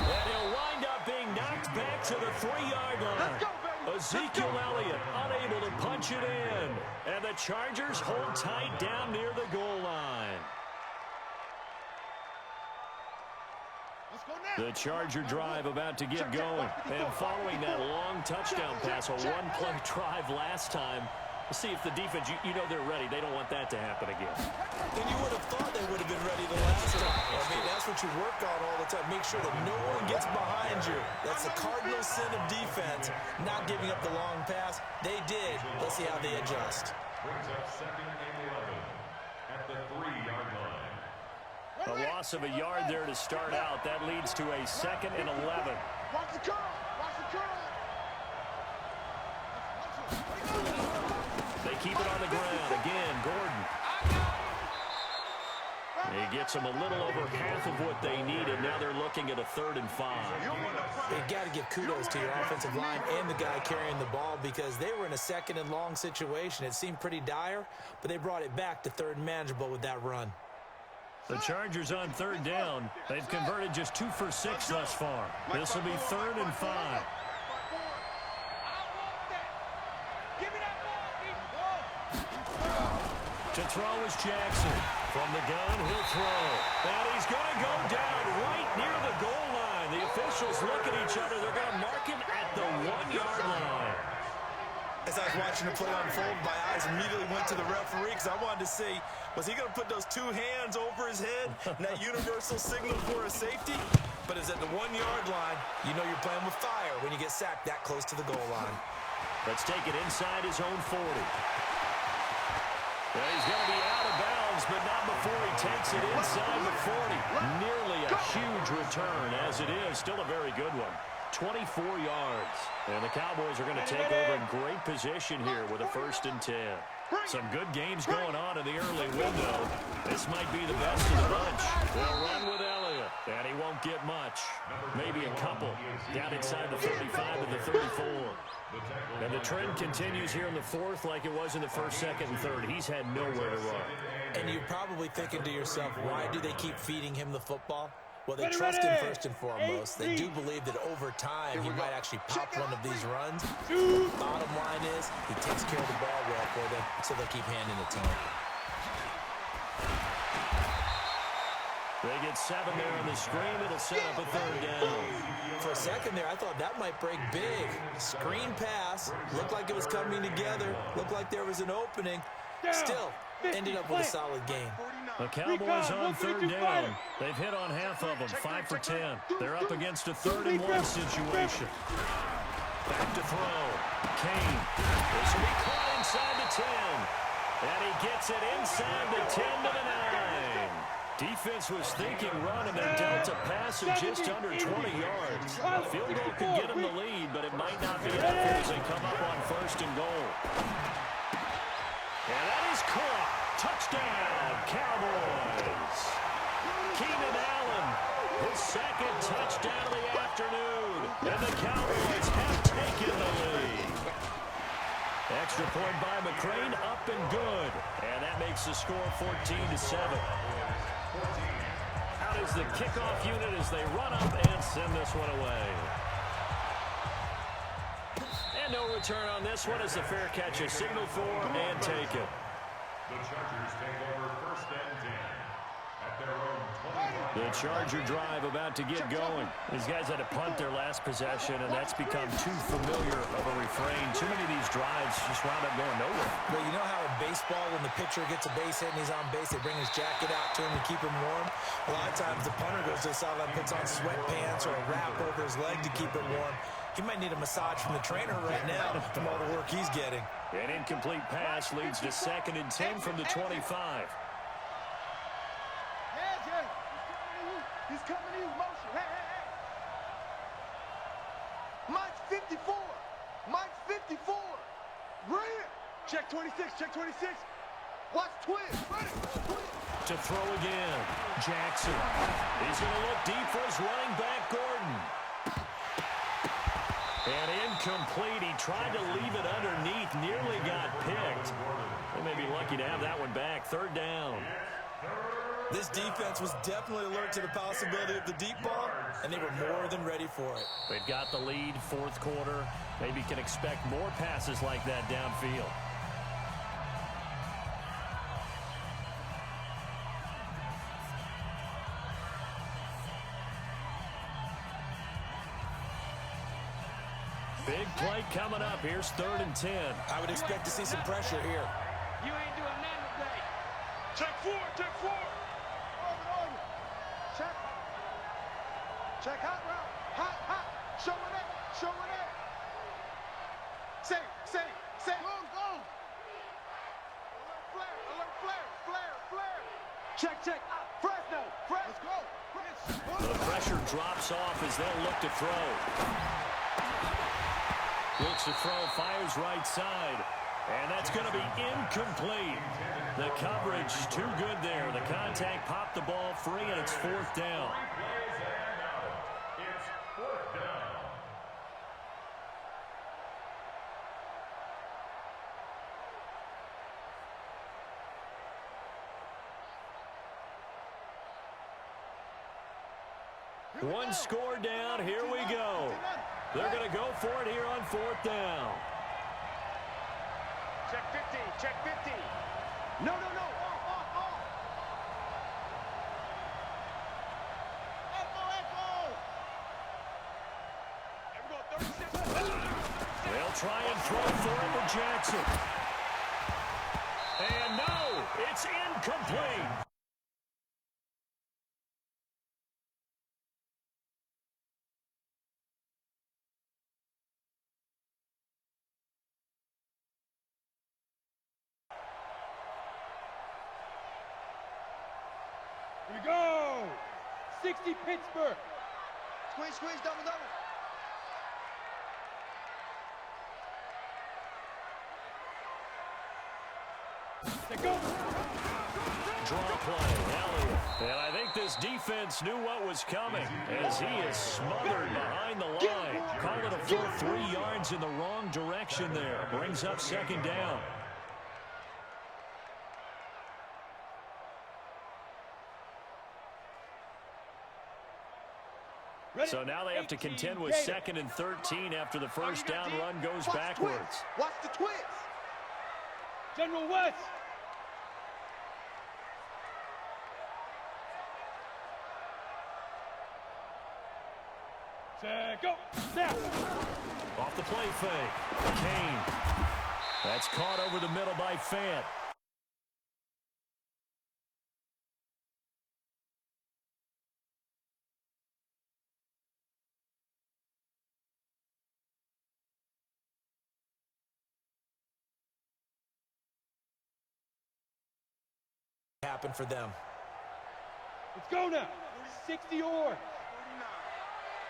And he'll wind up being knocked back to the 3-yard line. Ezekiel Elliott unable to punch it in. And the Chargers hold tight down near the goal line. The Charger drive about to get going. And following that long touchdown pass, a one-play drive last time, let's see if the defense, you know they're ready. They don't want that to happen again. And you would have thought they would have been ready the last time. I mean, that's what you work on all the time. Make sure that no one gets behind you. That's the cardinal sin of defense, not giving up the long pass. They did. Let's see how they adjust. Brings up 2nd and 11 at the 3-yard line. A loss of a yard there to start out. That leads to a 2nd and 11. Watch the curl. Watch the curl. They keep it on the ground. Again, Gordon. He gets them a little over half of what they needed. Now they're looking at a 3rd and 5. You've got to give kudos to your offensive line and the guy carrying the ball because they were in a 2nd and long situation. It seemed pretty dire, but they brought it back to 3rd and manageable with that run. The Chargers on 3rd down. They've converted just 2 for 6 thus far. This will be 3rd and 5. To throw is Jackson. From the gun, he'll throw. And he's going to go down right near the goal line. The officials look at each other. They're going to mark him at the 1-yard line. As I was watching the play unfold, my eyes immediately went to the referee because I wanted to see, was he going to put those 2 hands over his head and that universal signal for a safety? But it's at the 1-yard line. You know you're playing with fire when you get sacked that close to the goal line. Let's take it inside his own 40. Well, he's going to be out of bounds, but not before he takes it inside the 40. Nearly a huge return, as it is. Still a very good one. 24 yards. And the Cowboys are going to take over in great position here with a 1st and 10. Some good games going on in the early window. This might be the best of the bunch. They'll run with Elliott, and he won't get much. Maybe a couple down inside the 35 and the 34. And the trend continues here in the 4th like it was in the 1st, 2nd, and 3rd. He's had nowhere to run. And you're probably thinking to yourself, why do they keep feeding him the football? Well, they trust him first and foremost. They do believe that over time he might actually pop one of these runs. Bottom line is he takes care of the ball well for them, so they'll keep handing it to him. They get 7 there on the screen. It'll set up a 3rd down. For a second there, I thought that might break big. Screen pass. Looked like it was coming together. Looked like there was an opening. Still, ended up with a solid game. The Cowboys on 3rd down. They've hit on half of them, 5 for 10. They're up against a 3rd and 1 situation. Back to throw. Kane. This will be caught inside the 10. And he gets it inside the 10 to the 9. Defense was thinking run and then dealt a pass of just under 20 yards. A field goal could get him the lead, but it might not be enough as they come up on 1st and goal. And that is caught. Touchdown, Cowboys. Keenan Allen, his 2nd touchdown of the afternoon. And the Cowboys have taken the lead. Extra point by McCrane, up and good. And that makes the score 14-7. Out is the kickoff unit as they run up and send this one away. And no return on this one as the fair catch is signaled for and taken. The Chargers take over 1st and 10. at their own 20. The Charger drive about to get going. These guys had to punt their last possession, and that's become too familiar of a refrain. Too many of these drives just wound up going nowhere. But you know how in baseball, when the pitcher gets a base hit and he's on base, they bring his jacket out to him to keep him warm? A lot of times the punter goes to the sideline, puts on sweatpants or a wrap over his leg to keep it warm. He might need a massage from the trainer right now from all the work he's getting. An incomplete pass leads to 2nd and 10 from the 25. He's coming to you, motion. Hey, hey, hey. Mike's 54. Mike's 54. Bring it. Check 26, check 26. Watch twist. Ready. To throw again. Jackson. He's going to look deep for his running back, Gordon. And incomplete. He tried to leave it underneath. Nearly got picked. They may be lucky to have that one back. 3rd down. This defense was definitely alert to the possibility of the deep ball, and they were more than ready for it. They've got the lead, 4th quarter. Maybe can expect more passes like that downfield. Big play coming up. Here's 3rd and 10. I would expect to see some pressure here. You ain't doing nothing today. Check 4, check 4. Check. Check hot route. Hot. Show it up. Say. Go. Alert flare. Check. Fresno. Let's go. The pressure drops off as they'll look to throw. Looks to throw, fires right side. And that's going to be incomplete. The coverage too good there. The contact popped the ball free, and it's 4th down. It's 4th down. One score down. Here we go. They're going to go for it here on 4th down. Check 50. No. Echo. They'll try and throw for it to Jackson. And no, it's incomplete. Here we go. 60 Pittsburgh. Squeeze, double. Go. Draw play, Elliott. And I think this defense knew what was coming as he is smothered behind the line. Call it a full 3 yards in the wrong direction there. Brings up 2nd down. So now they have to contend with 2nd and 13 after the first down run goes backwards. Watch the twist. General West. Go. Snap. Off the play fake. Kane. That's caught over the middle by Fant. Happen for them. Let's go now. 60 or.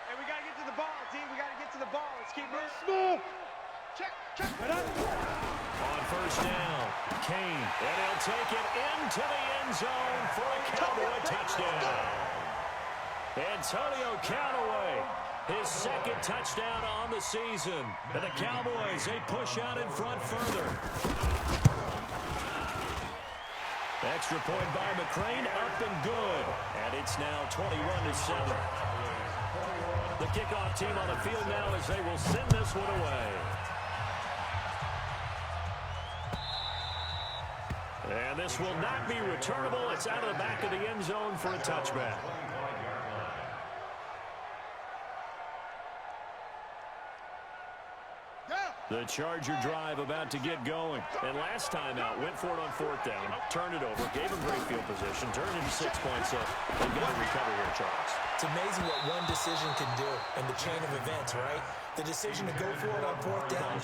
Hey, we got to get to the ball, team. We got to get to the ball. Let's keep moving. Smooth. Check. Right up. On first down, Kane. And he'll take it into the end zone for a Cowboy touchdown. Antonio Callaway, his 2nd touchdown on the season. And the Cowboys, they push out in front further. Extra point by McCrane, up and good. And it's now 21-7. The kickoff team on the field now as they will send this one away. And this will not be returnable. It's out of the back of the end zone for a touchback. The Charger drive about to get going. And last time out, went for it on fourth down, turned it over, gave him great field position, turned into 6 points. So they've got to recover here, Charles. It's amazing what one decision can do in the chain of events, right? The decision to go for it on fourth down,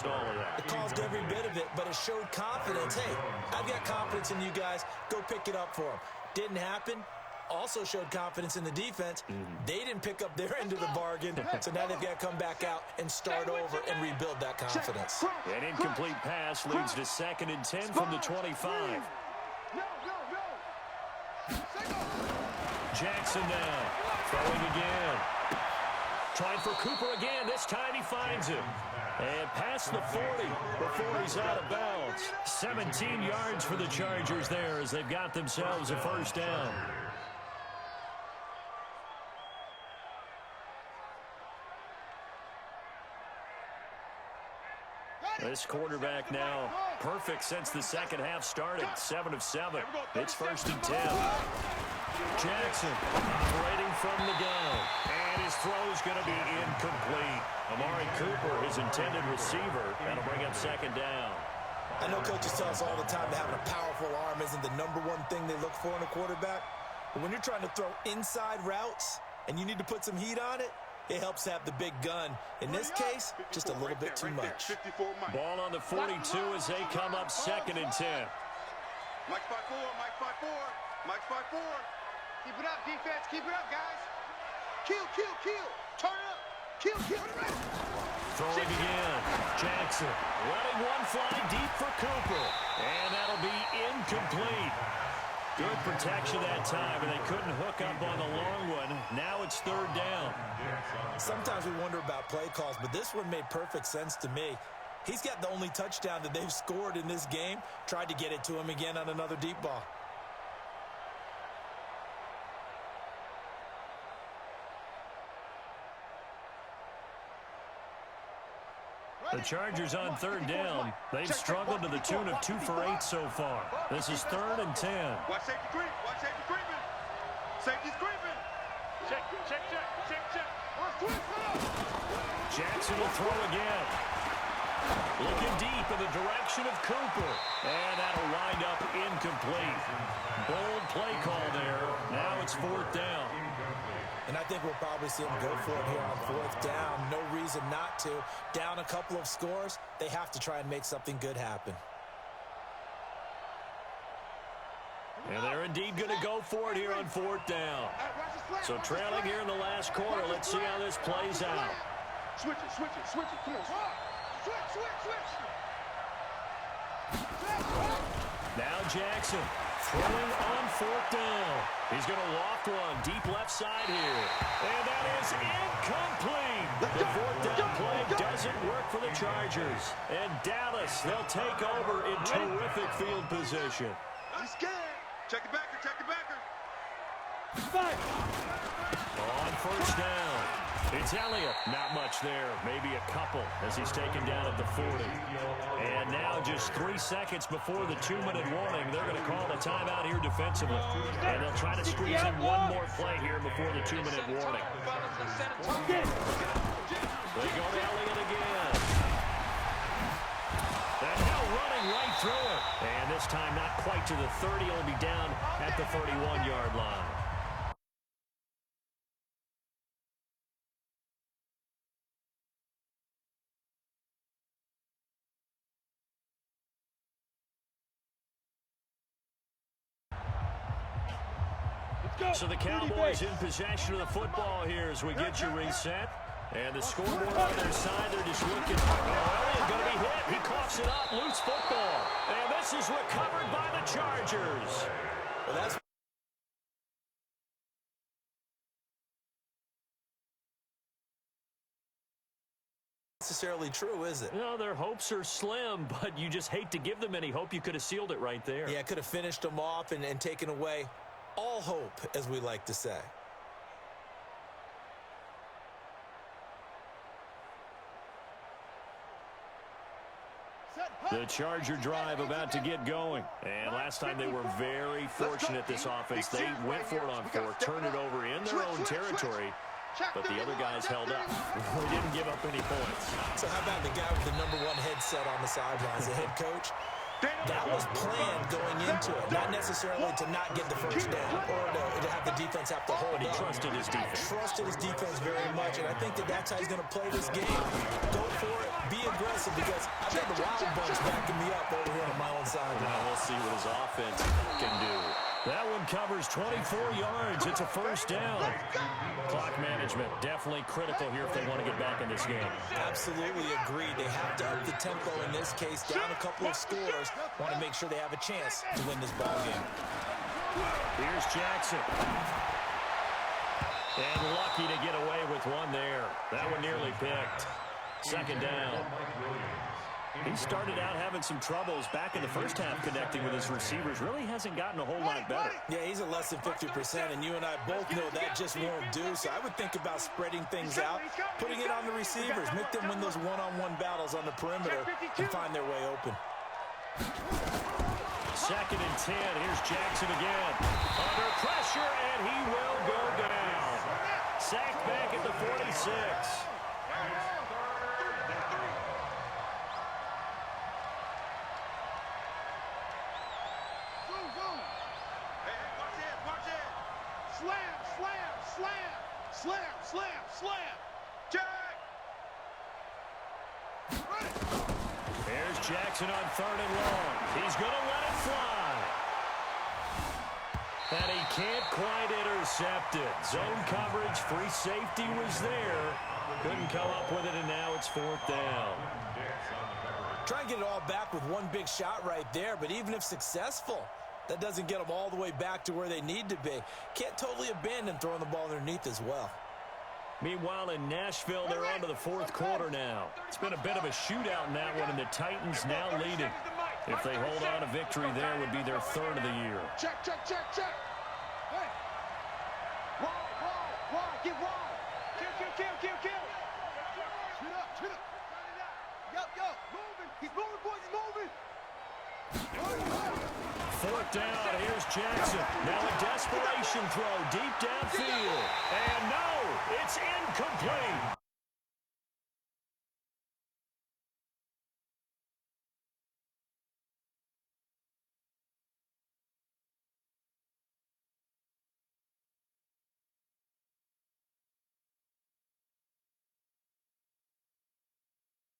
it caused every bit of it, but it showed confidence. Hey, I've got confidence in you guys. Go pick it up for them. Didn't happen. Also showed confidence in the defense. They didn't pick up their end of the bargain, so now they've got to come back out and start over and rebuild that confidence. An incomplete pass leads to 2nd and 10 from the 25. Jackson now, throwing again. Trying for Cooper again. This time he finds him. And past the 40 before he's out of bounds. 17 yards for the Chargers there as they've got themselves a first down. This quarterback now perfect since the second half started. 7 of 7. It's 1st and 10. Jackson operating from the gun. And his throw's going to be incomplete. Amari Cooper, his intended receiver. That'll bring up 2nd down. I know coaches tell us all the time that having a powerful arm isn't the #1 thing they look for in a quarterback. But when you're trying to throw inside routes and you need to put some heat on it, it helps to have the big gun. In this case, just a little bit too much. Ball on the 42 as they come up 2nd and 10. Mike's 5-4, Mike's 5-4, Mike's 5-4. Keep it up, defense. Keep it up, guys. Kill, kill, kill. Turn up. Kill, kill. Throwing again. Jackson letting one fly deep for Cooper. And that'll be incomplete. Good protection that time, and they couldn't hook up on the long one. Now it's 3rd down. Sometimes we wonder about play calls, but this one made perfect sense to me. He's got the only touchdown that they've scored in this game. Tried to get it to him again on another deep ball. The Chargers on 3rd down. They've struggled to the tune of 2 for 8 so far. This is 3rd and 10. Watch safety creep. Watch safety creeping. Safety's creeping. Check, check, check, check, check. Jackson will throw again. Looking deep in the direction of Cooper. And that'll wind up incomplete. Bold play call there. Now it's 4th down. And I think we'll probably see them go for it here on 4th down. No reason not to. Down a couple of scores, they have to try and make something good happen. And they're indeed going to go for it here on 4th down. So trailing here in the last quarter. Let's see how this plays out. Switch it, switch it, switch it. Come on. Switch, switch, switch. Now Jackson throwing on 4th down. He's going to loft one deep left side here. And that is incomplete. The 4th down play doesn't work for the Chargers. And Dallas, they'll take over in terrific field position. He's scared. Check the backer, check the backer. On 1st down. It's Elliott. Not much there. Maybe a couple as he's taken down at the 40. And now just 3 seconds before the 2-minute warning, they're going to call a timeout here defensively. And they'll try to squeeze in one more play here before the 2-minute warning. They go to Elliott again. And now running right through it. And this time not quite to the 30. He'll be down at the 31-yard line. So the Cowboys in possession of the football here as we get you reset. And the scoreboard on their side, they're just looking. Oh, Elliott going to be hit. He coughs it up. Loose football. And this is recovered by the Chargers. Well, that's necessarily true, is it? No, their hopes are slim, but you just hate to give them any hope. You could have sealed it right there. Yeah, could have finished them off and taken away all hope, as we like to say. The Charger drive about to get going. And last time they were very fortunate, this offense. They went for it on fourth, turned it over in their own territory, but the other guys held up. They didn't give up any points. So how about the guy with the #1 headset on the sidelines, the head coach? That was planned going into it, not necessarily to not get the first down or to have the defense have to hold But he up. trusted his defense. Trusted his defense very much, and I think that's how he's going to play this game. Go for it, be aggressive, because I've got the Wild Bunch backing me up over here on my own side. Now we'll see what his offense can do. That one covers 24 yards. It's a first down. Clock management definitely critical here if they want to get back in this game. Absolutely agreed. They have to up the tempo in this case, down a couple of scores. Want to make sure they have a chance to win this ball game. Here's Jackson. And lucky to get away with one there. That one nearly picked. Second down. He started out having some troubles back in the first half connecting with his receivers. Really hasn't gotten a whole lot better. Yeah, he's at less than 50%, and you and I both know that just won't do. So I would think about spreading things out, putting it on the receivers, make them win those one-on-one battles on the perimeter and find their way open. Second and 10. Here's Jackson again. Under pressure, and he will go down. Sacked back at the 46. Slam! Jack! There's Jackson on 3rd and long. He's going to let it fly. And he can't quite intercept it. Zone coverage, free safety was there. Couldn't come up with it, and now it's 4th down. Try and get it all back with one big shot right there, but even if successful, that doesn't get them all the way back to where they need to be. Can't totally abandon throwing the ball underneath as well. Meanwhile, in Nashville, they're on to the 4th quarter now. It's been a bit of a shootout in that one, and the Titans now leading. If they hold on to victory there, would be their 3rd of the year. Check! Hey! Wide! Get wide! Kill! Shoot up! Yo! Moving! He's moving, boys! He's moving! 4th down, here's Jackson. Now a desperation throw deep downfield. And no, it's incomplete.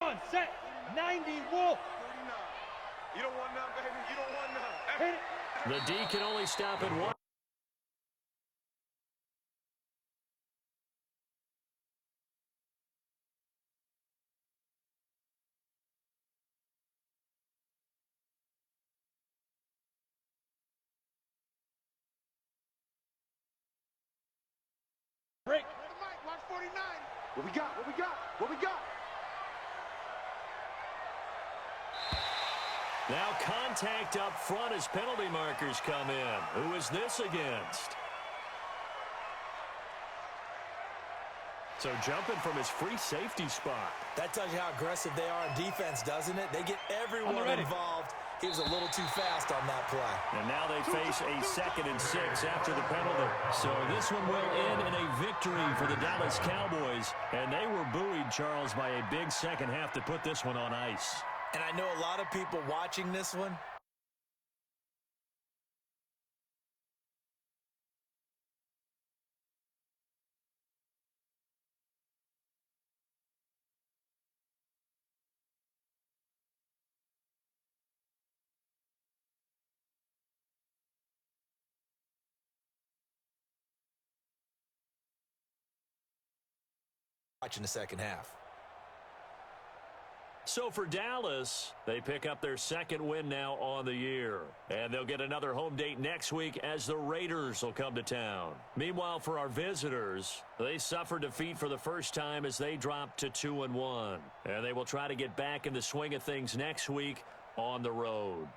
On set, 90 Wolf. You don't want none, baby. You don't want none. Hit it. The D can only stop at 1. Break. Watch 49. What we got? Now contact up front as penalty markers come in. Who is this against? So jumping from his free safety spot. That tells you how aggressive they are on defense, doesn't it? They get everyone involved. He was a little too fast on that play. And now they face a 2nd and 6 after the penalty. So this one will end in a victory for the Dallas Cowboys. And they were buoyed, Charles, by a big second half to put this one on ice. And I know a lot of people watching this one watching the second half. So for Dallas, they pick up their 2nd win now on the year. And they'll get another home date next week as the Raiders will come to town. Meanwhile, for our visitors, they suffered defeat for the first time as they dropped to 2-1. And they will try to get back in the swing of things next week on the road.